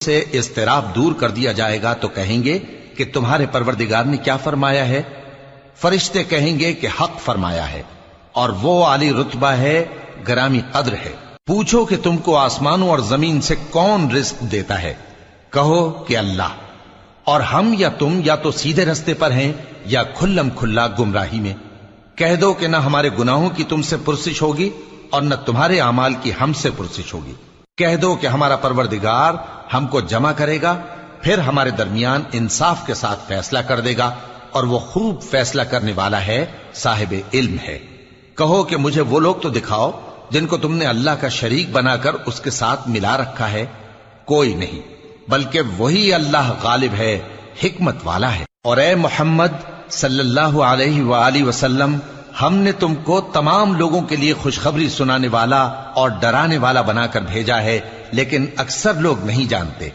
سے اضطراب دور کر دیا جائے گا تو کہیں گے کہ تمہارے پروردگار نے کیا فرمایا ہے؟ فرشتے کہیں گے کہ حق فرمایا ہے، اور وہ عالی رتبہ ہے، گرامی قدر ہے۔ پوچھو کہ تم کو آسمانوں اور زمین سے کون رزق دیتا ہے؟ کہو کہ اللہ، اور ہم یا تم یا تو سیدھے رستے پر ہیں یا کھلم کھلا گمراہی میں۔ کہہ دو کہ نہ ہمارے گناہوں کی تم سے پرسش ہوگی اور نہ تمہارے اعمال کی ہم سے پرسش ہوگی۔ کہہ دو کہ ہمارا پروردگار ہم کو جمع کرے گا، پھر ہمارے درمیان انصاف کے ساتھ فیصلہ کر دے گا، اور وہ خوب فیصلہ کرنے والا ہے، صاحب علم ہے۔ کہو کہ مجھے وہ لوگ تو دکھاؤ جن کو تم نے اللہ کا شریک بنا کر اس کے ساتھ ملا رکھا ہے۔ کوئی نہیں، بلکہ وہی اللہ غالب ہے، حکمت والا ہے۔ اور اے محمد صلی اللہ علیہ وآلہ وسلم، ہم نے تم کو تمام لوگوں کے لیے خوشخبری سنانے والا اور ڈرانے والا بنا کر بھیجا ہے، لیکن اکثر لوگ نہیں جانتے۔